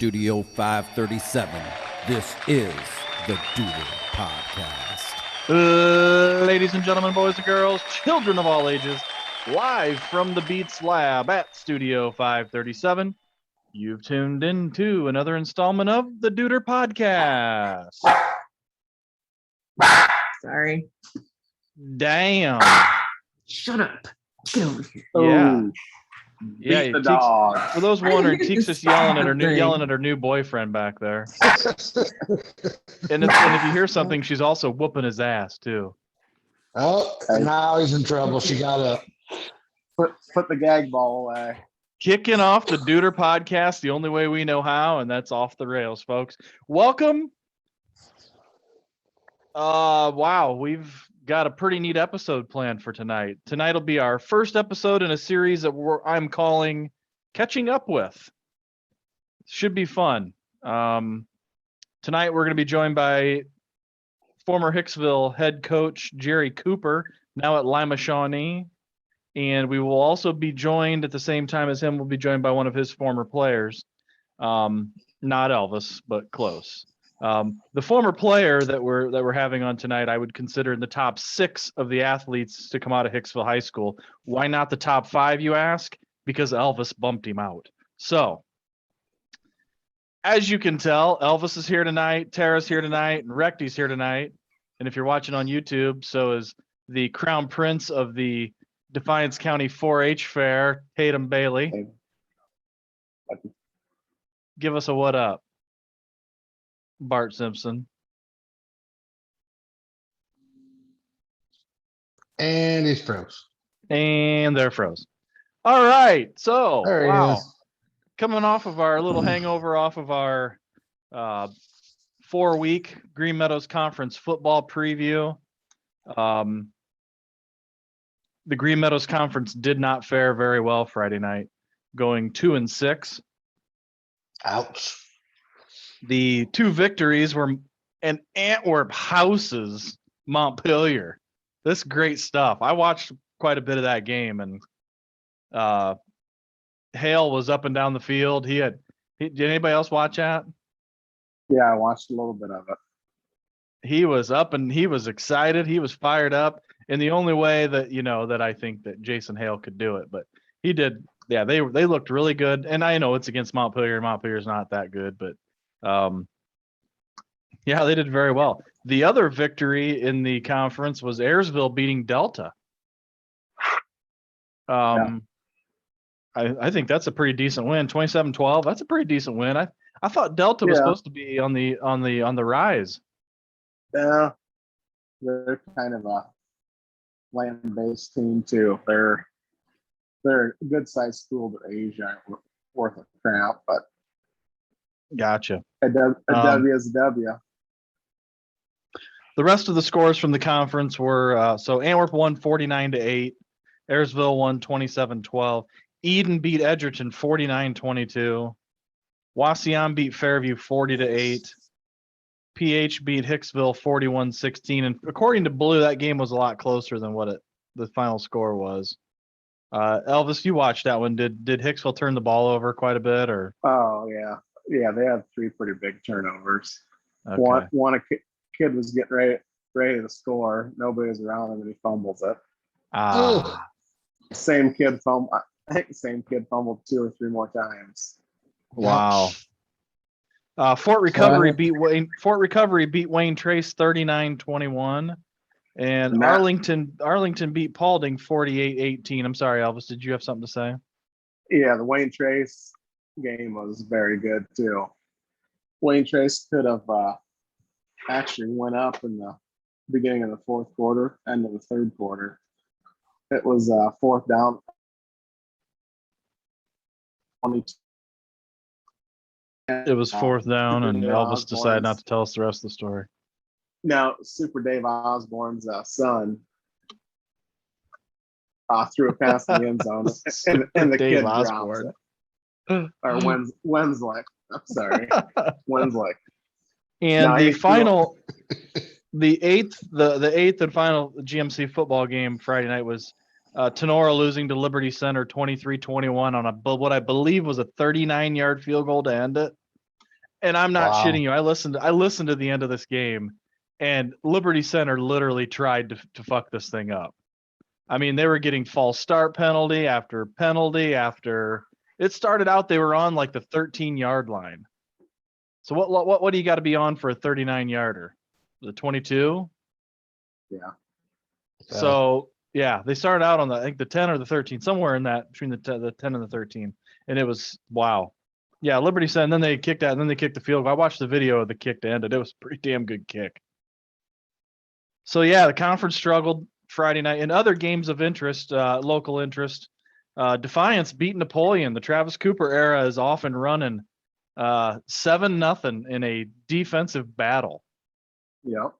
Studio 537. This is the Doodle Podcast. Ladies and gentlemen, boys and girls, children of all ages, live from the Beats Lab at Studio 537, you've tuned into another installment of the Duder Podcast. Sorry. Damn. Shut up. Get over here. Yeah. Ooh, Yeah. beat the Teeks- dog. For those wondering, Teeks just yelling at Something. her new boyfriend back there. And if you hear something, she's also whooping his ass too. Oh, now he's in trouble. She got up. Put the gag ball away. Kicking off the Duder Podcast the only way we know how, and that's off the rails, folks. Welcome. Wow, we've got a pretty neat episode planned for tonight. Tonight will be our first episode in a series that I'm calling Catching Up With. Should be fun. Tonight we're going to be joined by former Hicksville head coach Jerry Cooper, now at Lima Shawnee. And we will also be joined at the same time as him. We'll be joined by one of his former players. Not Elvis, but close. The former player that we're having on tonight, I would consider in the top 6 of the athletes to come out of Hicksville High School. Why not the top 5, you ask? Because Elvis bumped him out. So, as you can tell, Elvis is here tonight, Tara's here tonight, and Recty's here tonight. And if you're watching on YouTube, so is the Crown Prince of the Defiance County 4-H Fair, Tatum Bailey. Give us a what up, Bart Simpson. And he's froze. And they're froze. All right. So, There he wow. is. Coming off of our little hangover off of our 4-week Green Meadows Conference football preview. The Green Meadows Conference did not fare very well Friday night, going 2-6. Ouch. The 2 victories were an Antwerp houses Montpelier. This great stuff. I watched quite a bit of that game, and Hale was up and down the field. Did anybody else watch that? Yeah, I watched a little bit of it. He was up and he was excited. He was fired up in the only way that, that I think that Jason Hale could do it, but he did. Yeah, they looked really good. And I know it's against Montpelier. Montpelier's not that good, but yeah, they did very well. The other victory in the conference was Ayersville beating Delta. I think that's a pretty decent win. 27-12. That's a pretty decent win. I thought Delta was supposed to be on the rise. Yeah, they're kind of a land-based team too. They're a good-sized school, but they usually aren't worth a crap. But Gotcha. a W is a W. The rest of the scores from the conference were so Antwerp won 49-8, Ayersville won 27-12, Eden beat Edgerton 49-22, Wauseon beat Fairview 40-8, PH beat Hicksville 41-16, and according to Blue, that game was a lot closer than what the final score was. Elvis, you watched that one. Did Hicksville turn the ball over quite a bit, or? Oh yeah. They had 3 pretty big turnovers. Okay. One kid was getting ready to score. Nobody was around him, and he fumbles it. Same kid fumbled 2 or 3 more times. Wow. Fort Recovery beat Wayne Trace 39-21, and Arlington beat Paulding 48-18. I'm sorry, Elvis. Did you have something to say? Yeah, the Wayne Trace game was very good too. Wayne Trace could have actually went up in the beginning of the 4th quarter, end of the 3rd quarter. It was 4th down. 22. It was 4th down, and Elvis decided not to tell us the rest of the story. Now, Super Dave Osborne's son threw a pass in the end zone, and the Dave kid drops Osborne. it. Or Wensley. I'm sorry, Wensley. And the final, the eighth and final GMC football game Friday night was Tenora losing to Liberty Center 23-21 on what I believe was a 39-yard field goal to end it. And I'm not Wow. shitting you. I listened to the end of this game, and Liberty Center literally tried to fuck this thing up. I mean, they were getting false start penalty after penalty after. It started out they were on like the 13-yard line. So what do you got to be on for a 39-yarder? The 22? Yeah. So yeah, they started out on I think the 10 or the 13, somewhere in that between the 10 and the 13, and it was wow. Yeah, Liberty said, and then they kicked that, and then they kicked the field goal. I watched the video of the kick to end it. It was a pretty damn good kick. So yeah, the conference struggled Friday night. In other games of interest, local interest, Defiance beat Napoleon. The Travis Cooper era is off and running. 7-0 in a defensive battle. Yep.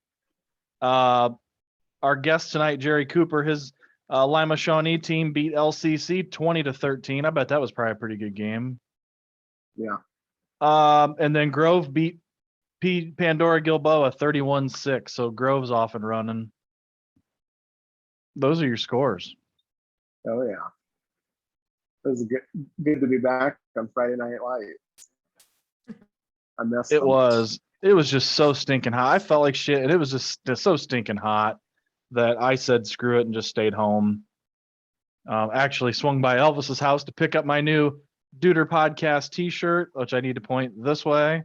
Our guest tonight, Jerry Cooper, his Lima Shawnee team beat LCC 20-13. I bet that was probably a pretty good game. Yeah. And then Grove beat Pandora Gilboa 31-6. So Grove's off and running. Those are your scores. Oh yeah. It was good to be back on Friday Night Lights. I missed It them. was just so stinking hot. I felt like shit, and it was just so stinking hot that I said screw it and just stayed home. Actually swung by Elvis's house to pick up my new Duder Podcast t-shirt, which I need to point this way.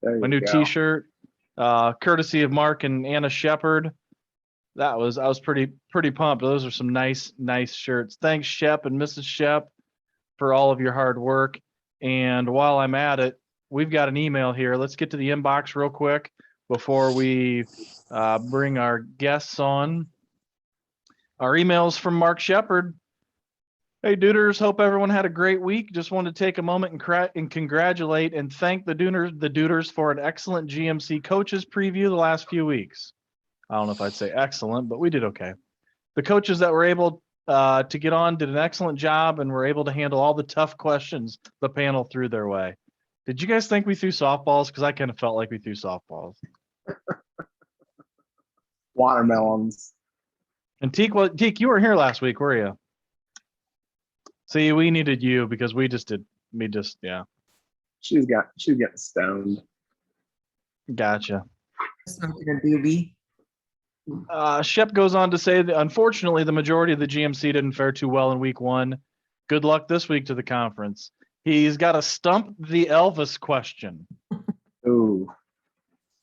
There My you new go. t-shirt, courtesy of Mark and Anna Shepard. I was pretty pumped. Those are some nice shirts. Thanks, Shep and Mrs. Shep, for all of your hard work. And while I'm at it, we've got an email here. Let's get to the inbox real quick before we bring our guests on. Our email's from Mark Shepard. Hey, Duders, hope everyone had a great week. Just wanted to take a moment and congratulate and thank the Duders for an excellent GMC coaches preview the last few weeks. I don't know if I'd say excellent, but we did okay. The coaches that were able to get on did an excellent job and were able to handle all the tough questions the panel threw their way. Did you guys think we threw softballs? Because I kind of felt like we threw softballs. Watermelons. And Teak, you weren't here last week, were you? See, we needed you because yeah. She's getting stoned. Gotcha. Smoking a doobie. Shep goes on to say that unfortunately the majority of the GMC didn't fare too well in week 1. Good luck this week to the conference. He's got to stump the Elvis question. Ooh.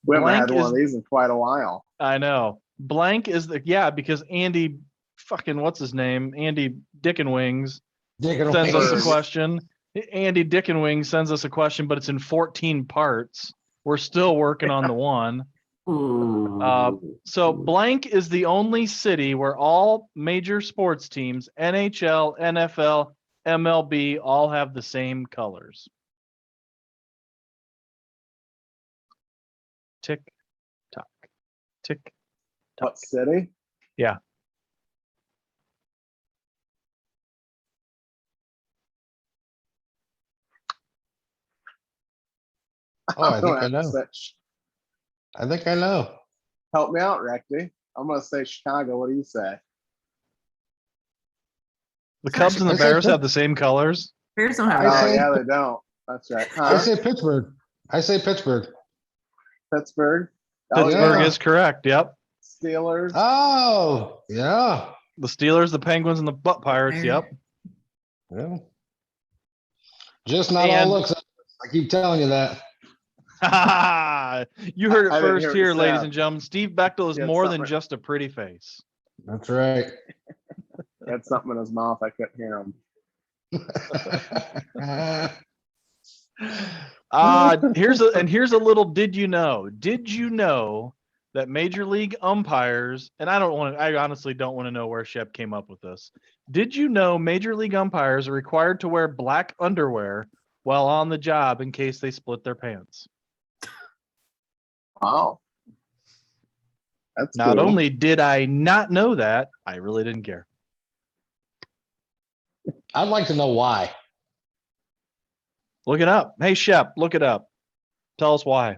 We haven't Blank had one of these in quite a while. I know. Blank is because Andy fucking what's his name? Andy Dickenwings sends us a question. Andy Dickenwings sends us a question, but it's in 14 parts. We're still working on the one. So blank is the only city where all major sports teams, NHL, NFL, MLB, all have the same colors. Tick, tock, tick. What city? Yeah. Oh, I think I know. Such. I think I know. Help me out, Recty. I'm going to say Chicago. What do you say? The Cubs and the I say Bears Pitt- have the same colors. Bears don't have I Oh, that. say- yeah, they don't. That's right. I Huh? say Pittsburgh. Pittsburgh. Oh, Pittsburgh yeah. is correct. Yep. Steelers. Oh, yeah. The Steelers, the Penguins, and the Butt Pirates. Yep. Yeah. Just not And- all looks. I keep telling you that. You heard it I didn't first hear what here, you ladies said. and gentlemen. Steve Bechtel is He had more than something. just a pretty face. That's right. He had something in his mouth. I couldn't hear him. Here's a little did you know? Did you know that major league umpires, and I honestly don't want to know where Shep came up with this. Did you know major league umpires are required to wear black underwear while on the job in case they split their pants? Wow. That's Not cool. only did I not know that, I really didn't care. I'd like to know why. Look it up. Hey, Shep, look it up. Tell us why.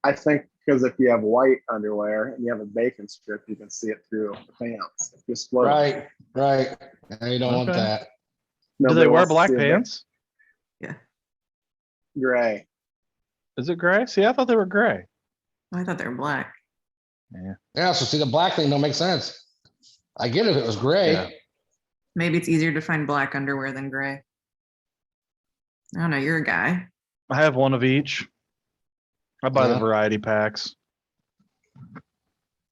I think because if you have white underwear and you have a bacon strip, you can see it through the pants. If you split them. Right. Now you don't want Okay. that. Do Nobody they wear wants to black see a pants? Gray. Is it gray? See, I thought they were gray. I thought they were black. Yeah, so see, the black thing don't make sense. I get it if it was gray. Yeah. Maybe it's easier to find black underwear than gray. I don't know. You're a guy. I have one of each. I buy the Yeah. variety packs.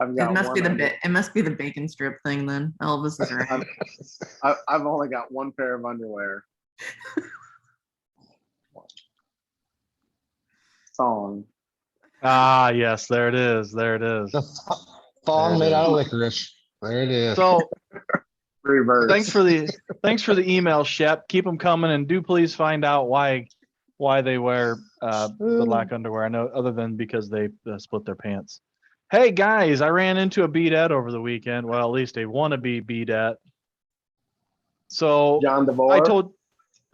I've It got must be one. it must be the bacon strip thing then. Elvis is right. I've only got one pair of underwear. Song. Ah, yes, there it is. There it is. The thong There it made out of is. licorice. There it is. So Reverse. thanks for the email, Shep. Keep them coming, and do please find out why they wear the black underwear. I know, other than because they split their pants. Hey guys, I ran into a Beetette over the weekend. Well, at least a wannabe Beetette. So John DeVore.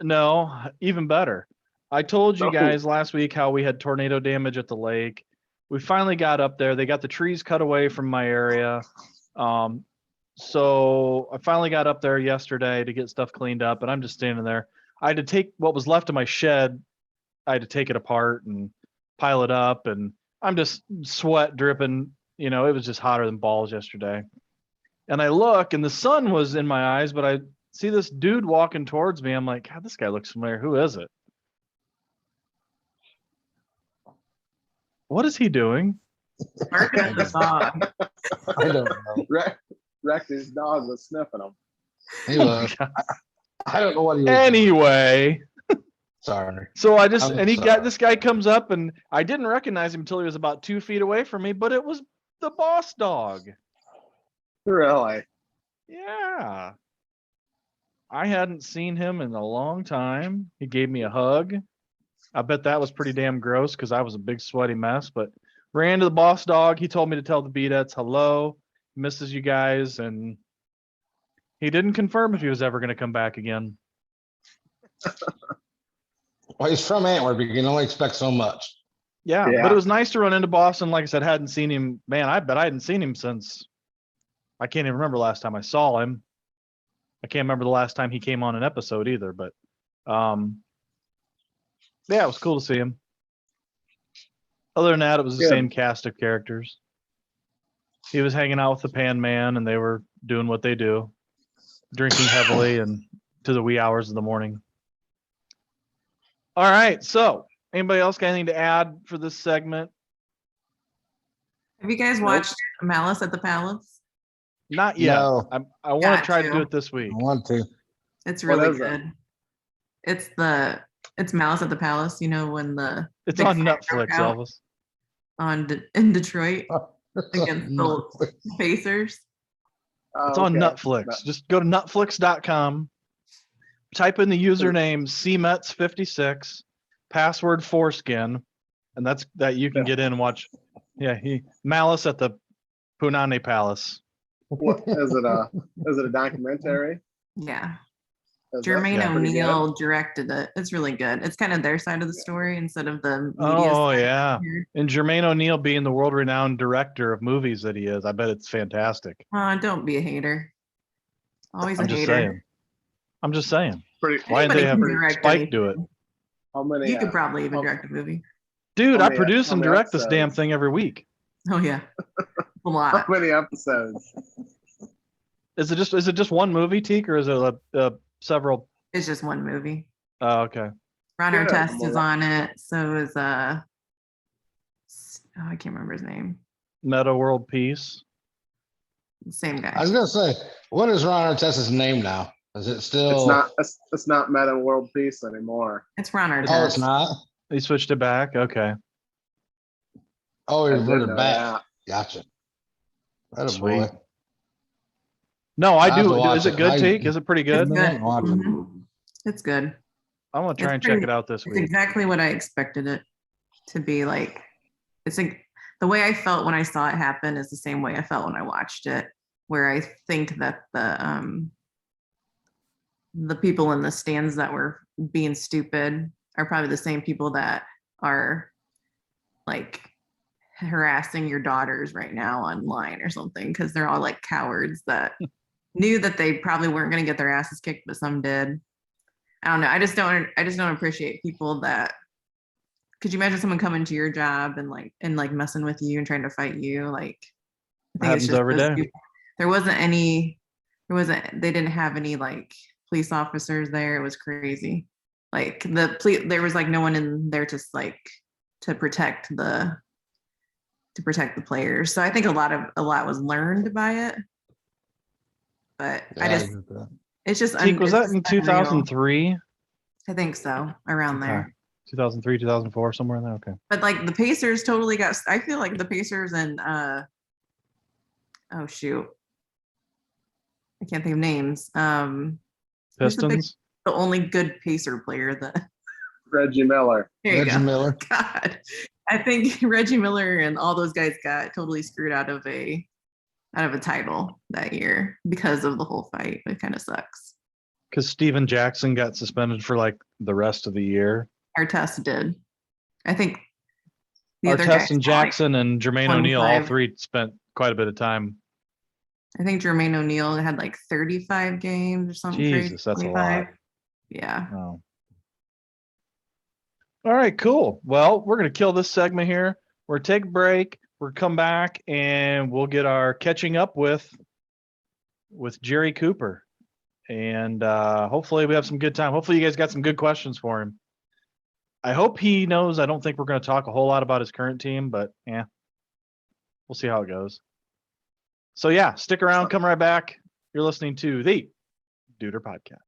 No, even better. I told you Oh. guys last week how we had tornado damage at the lake. We finally got up there. They got the trees cut away from my area. So I finally got up there yesterday to get stuff cleaned up, and I'm just standing there. I had to take what was left of my shed. I had to take it apart and pile it up, and I'm just sweat dripping. You know, it was just hotter than balls yesterday. And I look, and the sun was in my eyes, but I see this dude walking towards me. I'm like, God, this guy looks familiar. Who is it? What is he doing? Barking at the dog. I don't know. Wrecked his dog was sniffing him. He was. I don't know what he was. Anyway, Sorry. so I'm this guy comes up, and I didn't recognize him until he was about 2 feet away from me, but it was the boss dog. Really? Yeah. I hadn't seen him in a long time. He gave me a hug. I bet that was pretty damn gross because I was a big sweaty mess, but ran to the boss dog. He told me to tell the Beetettes hello, misses you guys, and he didn't confirm if he was ever going to come back again. Well, he's from Antwerp. You can only expect so much. Yeah, Yeah. but it was nice to run into Boston. Like I said, hadn't seen him. Man, I bet I hadn't seen him since, I can't even remember the last time I saw him. I can't remember the last time he came on an episode either, but yeah, it was cool to see him. Other than that, it was the Good. same cast of characters. He was hanging out with the Pan Man, and they were doing what they do, drinking heavily and to the wee hours of the morning. All right, so anybody else got anything to add for this segment? Have you guys watched Malice at the Palace? Not yet. No. I want Got to try to to. do it this week. I want to. It's What really is it? good. It's Malice at the Palace. You know when the It's big on fight Netflix, broke out Elvis. in Detroit against the Pacers. Oh, It's on okay. Netflix. Just go to netflix.com, type in the username CMETS56, password foreskin, and that you can get in and watch. Yeah, Malice at the Punani Palace. What is it? Is it a documentary? Yeah. Is Jermaine that pretty O'Neal directed it. It's really good. It's kind of their side of the story instead of the media Oh side yeah, here. and Jermaine O'Neal being the world-renowned director of movies that he is, I bet it's fantastic. Don't be a hater. Always I'm a just hater. saying. I'm just saying. Pretty. Why did Anybody they have can direct Spike do it? anything. How many? You could probably even how- direct a movie. Dude, How I many- produce how and many direct this damn episodes? thing every week. Oh yeah. A How lot. many episodes? Is it just one movie, Teak, or is it several? It's just one movie. Oh, okay. Ron Yeah, Artest is well, on it. So is I can't remember his name. Meta World Peace. Same I guy. was gonna say, what is Ron Artest's name now? Is it still? It's not Meta World Peace anymore. It's Ron Artest. Oh, it's not. He switched it back. Okay. Oh, he I did reverted know back. that. Gotcha. That a Sweet. boy. No, I I have to do. watch Is it it. good, I- Teak? Is it pretty It's good? No, good. I'm watching. Mhm. It's good. I want to try and It's check pretty- it out this It's week. exactly what I expected it to be like. It's like the way I felt when I saw it happen is the same way I felt when I watched it, where I think that the people in the stands that were being stupid are probably the same people that are like harassing your daughters right now online or something, because they're all like cowards that knew that they probably weren't going to get their asses kicked, but some did. I don't know. I just don't appreciate people that, could you imagine someone coming to your job and like messing with you and trying to fight you? Like, I think it's Happens just every those day. people. They didn't have any like police officers there. It was crazy. Like there was like no one in there to like to protect the players. So I think a lot was learned by it. But it's just Teak, was it's that in just unreal. 2003? I think so, around there. 2003, 2004, somewhere in there. Okay. But like the Pacers totally got. I feel like the Pacers and oh shoot, I can't think of names. Who's Pistons. the only good Pacer player that. Reggie Miller. There you Reggie go. Miller. God, I think Reggie Miller and all those guys got totally screwed out of a title that year because of the whole fight. It kind of sucks. Because Steven Jackson got suspended for like the rest of the year. Artest did. I think the other guys Artest and Jackson and Jermaine O'Neal, all 25. three spent quite a bit of time. I think Jermaine O'Neal had like 35 games or something. Jesus, crazy. that's 25. a lot. Yeah. Oh. All right, cool. Well, we're going to kill this segment here. We're going to take a break. We're going to come back and we'll get our catching up with Jerry Cooper. And hopefully we have some good time. Hopefully you guys got some good questions for him. I hope he knows. I don't think we're going to talk a whole lot about his current team, but yeah, we'll see how it goes. So yeah, stick around. Come right back. You're listening to the Duder Podcast.